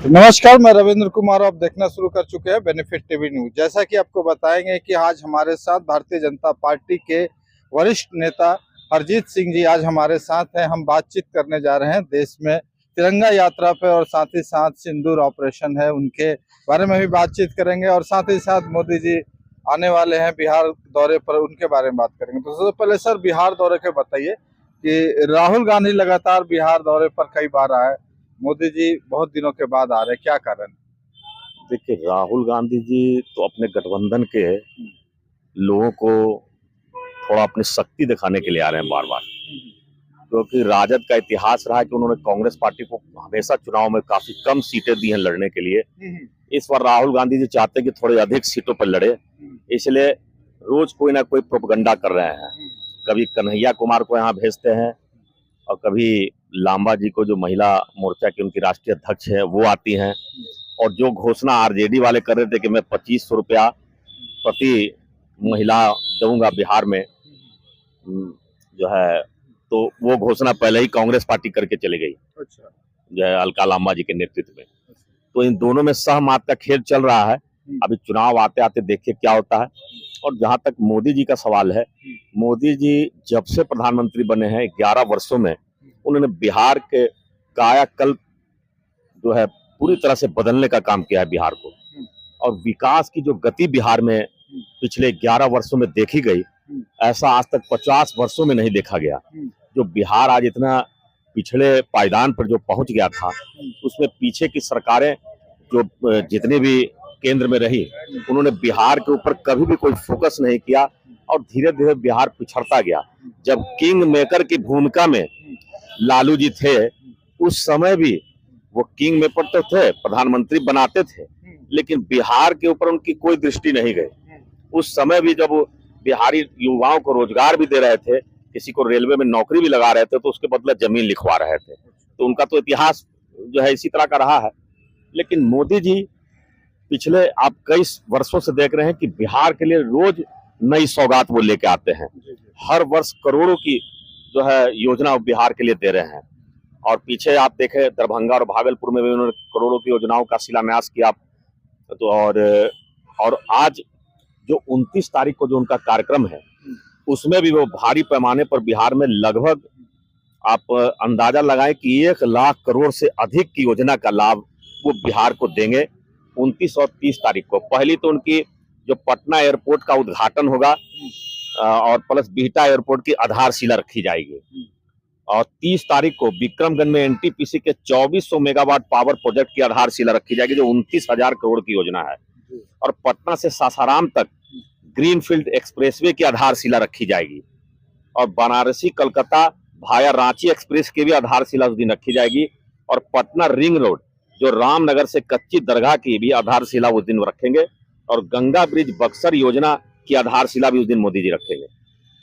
नमस्कार, मैं रविंद्र कुमार। आप देखना शुरू कर चुके हैं बेनिफिट टीवी न्यूज। जैसा कि आपको बताएंगे कि आज हमारे साथ भारतीय जनता पार्टी के वरिष्ठ नेता हरजीत सिंह जी आज हमारे साथ हैं। हम बातचीत करने जा रहे हैं देश में तिरंगा यात्रा पे, और साथ ही साथ सिंदूर ऑपरेशन है उनके बारे में भी बातचीत करेंगे, और साथ ही साथ मोदी जी आने वाले हैं बिहार दौरे पर, उनके बारे में बात करेंगे। तो सबसे पहले सर, बिहार दौरे के बताइए कि राहुल गांधी लगातार बिहार दौरे पर कई बार आए, मोदी जी बहुत दिनों के बाद आ रहे, क्या कारण? देखिए, राहुल गांधी जी तो अपने गठबंधन के लोगों को थोड़ा अपनी शक्ति दिखाने के लिए आ रहे हैं बार बार, क्योंकि राजद का इतिहास रहा है कि उन्होंने कांग्रेस पार्टी को हमेशा चुनाव में काफी कम सीटें दी हैं लड़ने के लिए। इस बार राहुल गांधी जी चाहते हैं कि थोड़े अधिक सीटों पर लड़े, इसलिए रोज कोई ना कोई प्रोपगंडा कर रहे हैं। कभी कन्हैया कुमार को यहाँ भेजते हैं और कभी लांबा जी को, जो महिला मोर्चा की उनकी राष्ट्रीय अध्यक्ष है, वो आती हैं। और जो घोषणा आरजेडी वाले कर रहे थे कि मैं 2500 रुपया प्रति महिला दूंगा बिहार में, जो है, तो वो घोषणा पहले ही कांग्रेस पार्टी करके चली गई। अच्छा। जो है अलका लांबा जी के नेतृत्व में। तो इन दोनों में सहमत का खेल चल रहा है। अभी चुनाव आते आते देखिए क्या होता है। और जहां तक मोदी जी का सवाल है, मोदी जी जब से प्रधानमंत्री बने हैं 11 वर्षों में उन्होंने बिहार के कायाकल्प जो है पूरी तरह से बदलने का काम किया है बिहार को। और विकास की जो गति बिहार में पिछले 11 वर्षों में देखी गई, ऐसा आज तक 50 वर्षों में नहीं देखा गया। जो बिहार आज इतना पिछड़े पायदान पर जो पहुंच गया था, उसमें पीछे की सरकारें जो जितने भी केंद्र में रही, उन्होंने बिहार के ऊपर कभी भी कोई फोकस नहीं किया और धीरे धीरे बिहार पिछड़ता गया। जब किंग मेकर की भूमिका में लालू जी थे, उस समय भी वो किंग मेकर तो थे, प्रधानमंत्री बनाते थे, लेकिन बिहार के ऊपर उनकी कोई दृष्टि नहीं गई। उस समय भी जब बिहारी युवाओं को रोजगार भी दे रहे थे, किसी को रेलवे में नौकरी भी लगा रहे थे, तो उसके बदले जमीन लिखवा रहे थे। तो उनका तो इतिहास जो है इसी तरह का रहा है। लेकिन मोदी जी पिछले आप कई वर्षों से देख रहे हैं कि बिहार के लिए रोज नई सौगात वो लेके आते हैं। हर वर्ष करोड़ों की जो है योजना बिहार के लिए दे रहे हैं। और पीछे आप देखें, दरभंगा और भागलपुर में भी उन्होंने करोड़ों की योजनाओं का शिलान्यास किया। तो और आज जो 29 तारीख को जो उनका कार्यक्रम है, उसमें भी वो भारी पैमाने पर बिहार में लगभग आप अंदाजा लगाएं कि 1 लाख करोड़ से अधिक की योजना का लाभ वो बिहार को देंगे 29 और 30 तारीख को। पहली तो उनकी जो पटना एयरपोर्ट का उद्घाटन होगा और प्लस बिहटा एयरपोर्ट की आधारशिला रखी जाएगी। और 30 तारीख को विक्रमगंज में एनटीपीसी के 2400 मेगावाट पावर प्रोजेक्ट की आधारशिला रखी जाएगी, जो 29,000 करोड़ की योजना है। और पटना से सासाराम तक ग्रीनफील्ड एक्सप्रेसवे की आधारशिला रखी जाएगी। और बनारसी कलकत्ता भाया रांची एक्सप्रेस की भी आधारशिला उस दिन रखी जाएगी। और पटना रिंग रोड, जो रामनगर से कच्ची दरगाह की भी आधारशिला उस दिन रखेंगे। और गंगा ब्रिज बक्सर योजना की आधारशिला भी उस दिन मोदी जी रखेंगे।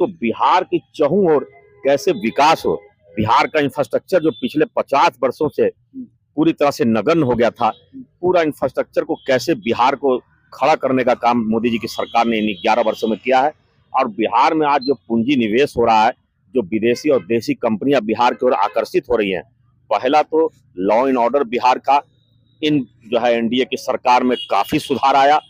तो बिहार की चहुं ओर कैसे विकास हो, बिहार का इंफ्रास्ट्रक्चर जो पिछले 50 वर्षों से पूरी तरह से नगण्य हो गया था, पूरा इंफ्रास्ट्रक्चर को कैसे बिहार को खड़ा करने का काम मोदी जी की सरकार ने इन 11 वर्षों में किया है। और बिहार में आज जो पूंजी निवेश हो रहा है, जो विदेशी और देसी कंपनियां बिहार की ओर आकर्षित हो रही हैं, पहला तो लॉ एंड ऑर्डर बिहार का इन जो है एनडीए की सरकार में काफी सुधार आया।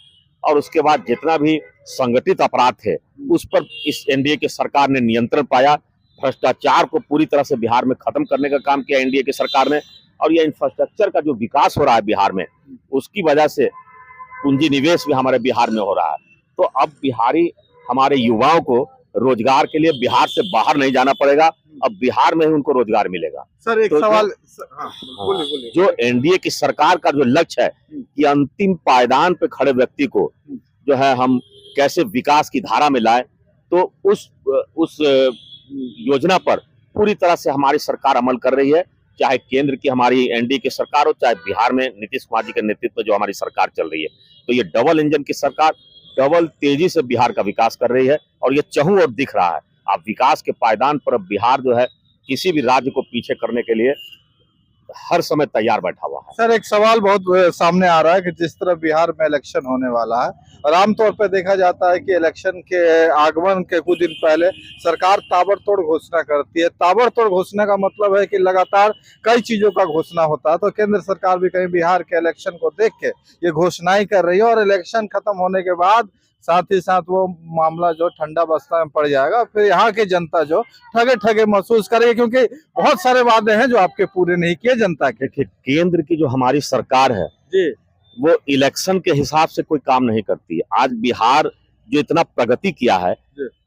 और उसके बाद जितना भी संगठित अपराध थे, उस पर इस एनडीए की सरकार ने नियंत्रण पाया। भ्रष्टाचार को पूरी तरह से बिहार में खत्म करने का काम किया एनडीए की सरकार ने। और यह इंफ्रास्ट्रक्चर का जो विकास हो रहा है बिहार में, उसकी वजह से पूंजी निवेश भी हमारे बिहार में हो रहा है। तो अब बिहारी हमारे युवाओं को रोजगार के लिए बिहार से बाहर नहीं जाना पड़ेगा, अब बिहार में ही उनको रोजगार मिलेगा। सर एक तो सवाल। बोलिए। जो एनडीए की सरकार का जो लक्ष्य है कि अंतिम पायदान पे खड़े व्यक्ति को जो है हम कैसे विकास की धारा में लाए, तो उस योजना पर पूरी तरह से हमारी सरकार अमल कर रही है। चाहे केंद्र की हमारी एनडीए की सरकार हो, चाहे बिहार में नीतीश कुमार जी के नेतृत्व में जो हमारी सरकार चल रही है। तो ये डबल इंजन की सरकार डबल तेजी से बिहार का विकास कर रही है और ये चहुं ओर दिख रहा है। अब विकास के पायदान पर अब बिहार जो है किसी भी राज्य को पीछे करने के लिए हर समय तैयार बैठा हुआ है। सर एक सवाल बहुत सामने आ रहा है कि जिस तरह बिहार में इलेक्शन होने वाला है और आमतौर पर देखा जाता है कि इलेक्शन के आगमन के कुछ दिन पहले सरकार ताबड़तोड़ घोषणा करती है। ताबड़तोड़ घोषणा का मतलब है कि लगातार कई चीजों का घोषणा होता है। तो केंद्र सरकार भी कहीं बिहार के इलेक्शन को देख के ये घोषणाएं कर रही है और इलेक्शन खत्म होने के बाद साथ ही साथ वो मामला जो ठंडा बस्ता में पड़ जाएगा, फिर यहाँ की जनता जो ठगे ठगे महसूस करेगी, क्योंकि बहुत सारे वादे हैं जो आपके पूरे नहीं किए जनता के। देखिए, केंद्र की जो हमारी सरकार है जी, वो इलेक्शन के हिसाब से कोई काम नहीं करती है। आज बिहार जो इतना प्रगति किया है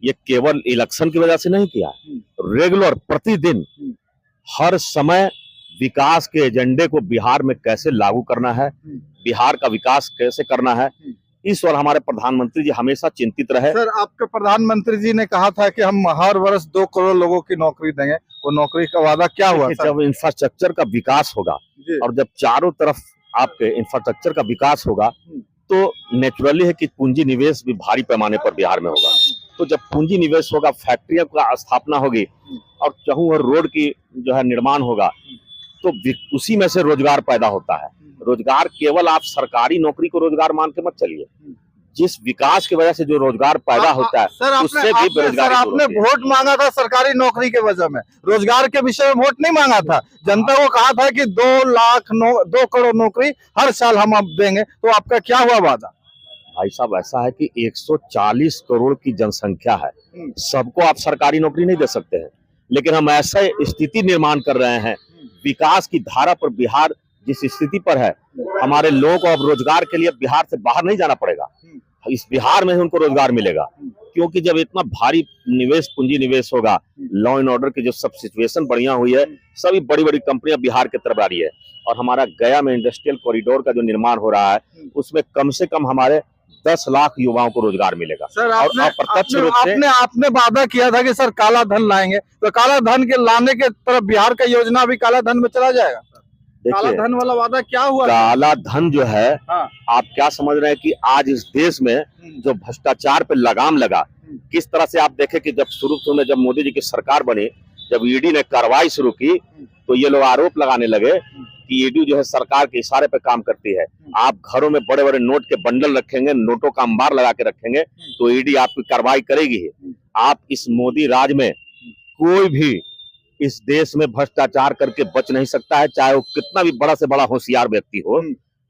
ये केवल इलेक्शन की वजह से नहीं किया, रेगुलर प्रतिदिन हर समय विकास के एजेंडे को बिहार में कैसे लागू करना है, बिहार का विकास कैसे करना है, इस ओर हमारे प्रधानमंत्री जी हमेशा चिंतित रहे। सर आपके प्रधानमंत्री जी ने कहा था कि हम हर वर्ष 2 करोड़ लोगों की नौकरी देंगे, वो नौकरी का वादा क्या हुआ सर? जब इंफ्रास्ट्रक्चर का विकास होगा और जब चारों तरफ आपके इंफ्रास्ट्रक्चर का विकास होगा तो नेचुरली है कि पूंजी निवेश भी भारी पैमाने पर बिहार में होगा। तो जब पूंजी निवेश होगा, फैक्ट्रियों का स्थापना होगी और चहुं और रोड की जो है निर्माण होगा, तो उसी में से रोजगार पैदा होता है। रोजगार केवल आप सरकारी नौकरी को रोजगार मान के मत चलिए, जिस विकास की वजह से जो रोजगार पैदा होता है उससे भी बेरोजगारी। आपने वोट मांगा था सरकारी नौकरी के वजह में, रोजगार के विषय में वोट नहीं मांगा था। जनता को कहा था कि 2 करोड़ नौकरी हर साल हम अब देंगे, तो आपका क्या हुआ वादा? भाई साहब, ऐसा है कि 140 करोड़ की जनसंख्या है, सबको आप सरकारी नौकरी नहीं दे सकते हैं, लेकिन हम ऐसे स्थिति निर्माण कर रहे हैं विकास की धारा पर। बिहार जिस स्थिति पर है, हमारे लोगों को अब रोजगार के लिए बिहार से बाहर नहीं जाना पड़ेगा, इस बिहार में ही उनको रोजगार मिलेगा। क्योंकि जब इतना भारी निवेश, पूंजी निवेश होगा, लॉ एंड ऑर्डर की जो सब सिचुएशन बढ़िया हुई है, सभी बड़ी बड़ी कंपनियां बिहार की तरफ आ रही है। और हमारा गया में इंडस्ट्रियल कॉरिडोर का जो निर्माण हो रहा है, उसमें कम से कम हमारे 10 लाख युवाओं को रोजगार मिलेगा। सर और अप्रत्यक्ष रूप से आपने वादा किया था कि सर काला धन लाएंगे, तो काला धन के लाने के तरफ बिहार का योजना भी काला धन में चला जाएगा। काला धन वाला वादा क्या हुआ? काला धन जो है, हाँ। आप क्या समझ रहे हैं कि आज इस देश में जो भ्रष्टाचार पे लगाम लगा, किस तरह से आप देखें कि जब शुरू में जब मोदी जी की सरकार बनी, जब ईडी ने कार्रवाई शुरू की, तो ये लोग आरोप लगाने लगे कि ईडी जो है सरकार के इशारे पे काम करती है। आप घरों में बड़े बड़े नोट के बंडल रखेंगे, नोटों का अंबार लगा के रखेंगे, तो ईडी आपकी कार्रवाई करेगी। आप इस मोदी राज में कोई भी इस देश में भ्रष्टाचार करके बच नहीं सकता है, चाहे वो कितना भी बड़ा से बड़ा होशियार व्यक्ति हो।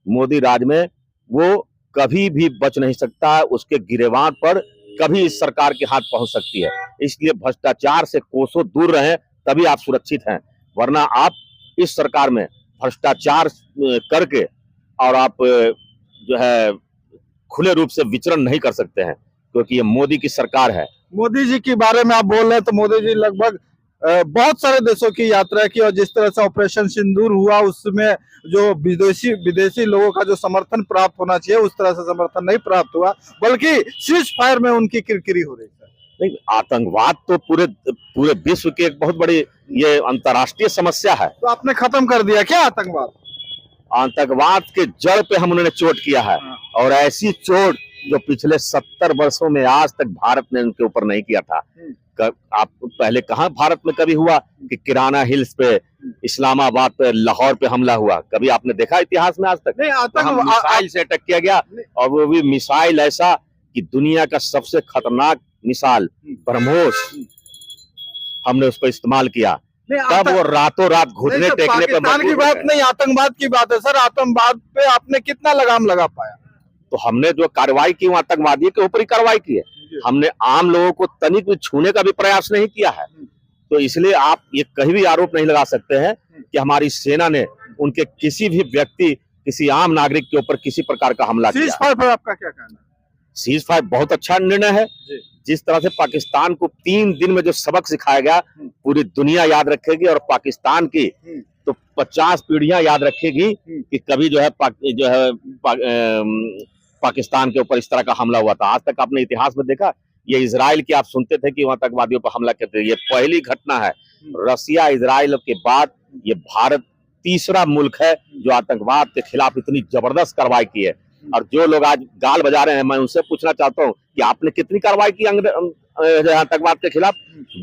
मोदी राज में वो कभी भी बच नहीं सकता है, उसके गिरेबान पर कभी इस सरकार के हाथ पहुंच सकती है। इसलिए भ्रष्टाचार से कोसों दूर रहें, तभी आप सुरक्षित हैं, वरना आप इस सरकार में भ्रष्टाचार करके और आप जो है खुले रूप से विचरण नहीं कर सकते हैं, क्योंकि ये मोदी की सरकार है। मोदी जी के बारे में आप बोल रहे हैं, तो मोदी जी लगभग बहुत सारे देशों की यात्रा की, और जिस तरह से ऑपरेशन सिंदूर हुआ उसमें जो विदेशी लोगों का जो समर्थन प्राप्त होना चाहिए उस तरह से समर्थन नहीं प्राप्त हुआ, बल्कि सीज फायर में उनकी किरकिरी हो रही है। नहीं, आतंकवाद तो पूरे विश्व की एक बहुत बड़ी ये अंतर्राष्ट्रीय समस्या है। तो आपने खत्म कर दिया क्या आतंकवाद? आतंकवाद के जड़ पे हम उन्होंने चोट किया है, और ऐसी चोट जो पिछले 70 वर्षों में आज तक भारत ने उनके ऊपर नहीं किया था। आप पहले कहाँ भारत में कभी हुआ कि किराना हिल्स पे, इस्लामाबाद पे, लाहौर पे हमला हुआ? कभी आपने देखा इतिहास में आज तक? नहीं, मिसाइल से अटैक किया गया, और वो भी मिसाइल ऐसा कि दुनिया का सबसे खतरनाक मिसाइल ब्रह्मोस हमने उसको इस्तेमाल किया, तब वो रातों रात घुटने टेकने पे पाकिस्तान की बात नहीं, आतंकवाद की बात है सर। आतंकवाद पे आपने कितना लगाम लगा पाया? तो हमने जो कार्रवाई की वो आतंकवादी के ऊपर ही कार्रवाई की है, हमने आम लोगों को तनिक भी छूने का भी प्रयास नहीं किया है। तो इसलिए आप ये कहीं भी आरोप नहीं लगा सकते हैं कि हमारी सेना ने उनके किसी भी व्यक्ति, किसी आम नागरिक के ऊपर किसी प्रकार का हमला किया। सीज फायर पर आपका क्या कहना है? सीज फायर बहुत अच्छा निर्णय है। जिस तरह से पाकिस्तान को 3 दिन में जो सबक सिखाया गया, पूरी दुनिया याद रखेगी, और पाकिस्तान की तो 50 पीढ़ियां याद रखेगी कि कभी जो है पाकिस्तान के ऊपर इस तरह का हमला हुआ था। आज तक आपने इतिहास में देखा? ये इजराइल की आप सुनते थे कि वहां आतंकवादियों पर हमला करते थे, ये पहली घटना है। रसिया, इजराइल के बाद ये भारत तीसरा मुल्क है जो आतंकवाद के खिलाफ इतनी जबरदस्त कार्रवाई की है। और जो लोग आज गाल बजा रहे हैं, मैं उनसे पूछना चाहता हूँ कि आपने कितनी कार्रवाई की आतंकवाद के खिलाफ?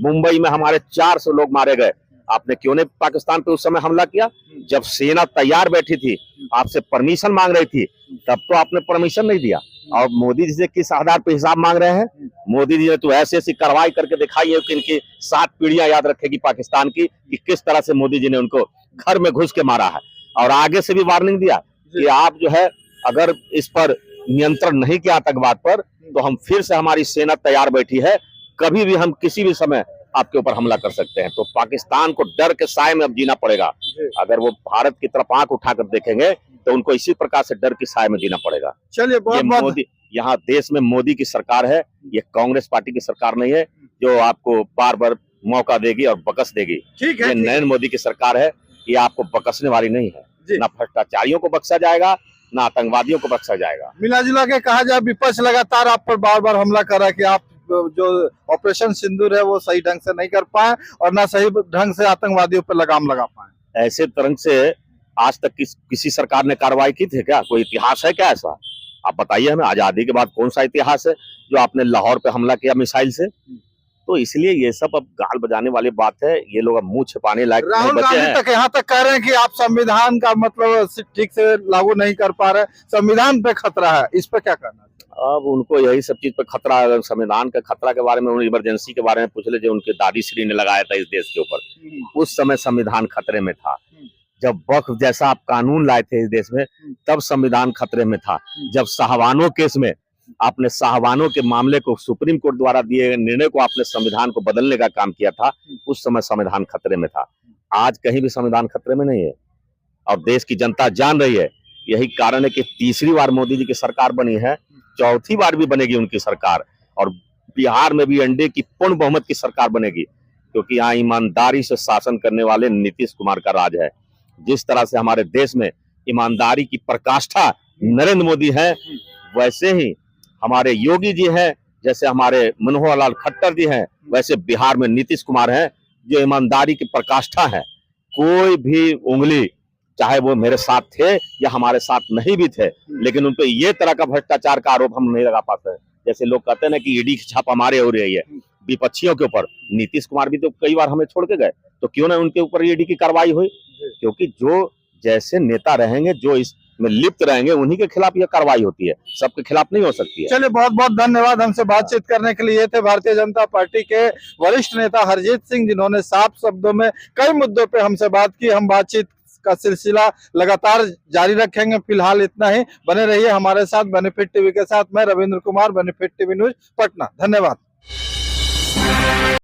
मुंबई में हमारे 400 लोग मारे गए, आपने क्यों नहीं पाकिस्तान पे उस समय हमला किया? जब सेना तैयार बैठी थी, आपसे परमिशन मांग रही थी, तब तो आपने परमिशन नहीं दिया। और मोदी जी से किस आधार पे हिसाब मांग रहे हैं? मोदी जी ने तो ऐसी ऐसी कार्रवाई करके दिखाई है कि इनकी 7 पीढ़ियां याद रखेगी पाकिस्तान की, कि किस तरह से मोदी जी ने उनको घर में घुस के मारा है। और आगे से भी वार्निंग दिया कि आप जो है अगर इस पर नियंत्रण नहीं किया आतंकवाद पर, तो हम फिर से, हमारी सेना तैयार बैठी है, कभी भी हम किसी भी समय आपके ऊपर हमला कर सकते हैं। तो पाकिस्तान को डर के साए में अब जीना पड़ेगा। अगर वो भारत की तरफ आंख उठाकर देखेंगे तो उनको इसी प्रकार से डर के साए में जीना पड़ेगा। चलिए, बहुत मोदी, यहाँ देश में मोदी की सरकार है, ये कांग्रेस पार्टी की सरकार नहीं है जो आपको बार बार मौका देगी और बकस देगी। ठीक है, ये नरेंद्र मोदी की सरकार है, ये आपको बकसने वाली नहीं है। ना भ्रष्टाचारियों को बख्शा जाएगा, ना आतंकवादियों को बख्शा जाएगा। मिला जुला के कहा जाए, विपक्ष लगातार आप पर बार बार हमला कर रहा है कि आप जो ऑपरेशन सिंदूर है वो सही ढंग से नहीं कर पाए और ना सही ढंग से आतंकवादियों पर लगाम लगा पाए। ऐसे तरंग से आज तक किसी सरकार ने कार्रवाई की थी क्या? कोई इतिहास है क्या ऐसा? आप बताइए हमें, आजादी के बाद कौन सा इतिहास है जो आपने लाहौर पे हमला किया मिसाइल से? तो इसलिए ये सब अब गाल बजाने वाली बात है। ये लोग अब मुंह छिपाने लायक राहुल गांधी तक यहाँ तक कह रहे हैं कि आप संविधान का मतलब ठीक से लागू नहीं कर पा रहे, संविधान पे खतरा है, इस पे क्या करना? अब उनको यही सब चीज पे खतरा, संविधान का खतरा के बारे में, इमरजेंसी के बारे में पूछ ले जो उनके दादी श्री ने लगाया था इस देश के ऊपर। उस समय संविधान खतरे में था। जब वक्फ जैसा आप कानून लाए थे इस देश में, तब संविधान खतरे में था। जब साहवानों केस में आपने साहवानों के मामले को, सुप्रीम कोर्ट द्वारा दिए गए निर्णय को, आपने संविधान को बदलने का काम किया था, उस समय संविधान खतरे में था। आज कहीं भी संविधान खतरे में नहीं है और देश की जनता जान रही है। यही कारण है कि तीसरी बार मोदी जी की सरकार बनी है, चौथी बार भी बनेगी उनकी सरकार, और बिहार में भी एनडीए की पूर्ण बहुमत की सरकार बनेगी, क्योंकि यहाँ ईमानदारी से शासन करने वाले नीतीश कुमार का राज है। जिस तरह से हमारे देश में ईमानदारी की पराकाष्ठा नरेंद्र मोदी है, वैसे ही हमारे योगी जी हैं, जैसे हमारे मनोहर लाल खट्टर जी हैं, वैसे बिहार में नीतीश कुमार हैं जो ईमानदारी की पराकाष्ठा है। कोई भी उंगली, चाहे वो मेरे साथ थे या हमारे साथ नहीं भी थे, लेकिन उन पे ये तरह का भ्रष्टाचार का आरोप हम नहीं लगा पाते। जैसे लोग कहते हैं ना कि ईडी की छापामारी हो रही है विपक्षियों के ऊपर, नीतीश कुमार भी तो कई बार हमें छोड़ के गए, तो क्यों ना उनके ऊपर ईडी की कार्रवाई हुई? क्योंकि जो जैसे नेता रहेंगे, जो इसमें लिप्त रहेंगे, उन्हीं के खिलाफ यह कार्रवाई होती है, सबके खिलाफ नहीं हो सकती है। चलिए, बहुत बहुत धन्यवाद हमसे बातचीत करने के लिए। थे भारतीय जनता पार्टी के वरिष्ठ नेता हरजीत सिंह, जिन्होंने साफ शब्दों में कई मुद्दों पे हमसे बात की। हम बातचीत का सिलसिला लगातार जारी रखेंगे। फिलहाल इतना ही। बने रहिए हमारे साथ बेनिफिट टीवी के साथ। मैं Ravindra Kumar, benefit TV news, Patna. धन्यवाद।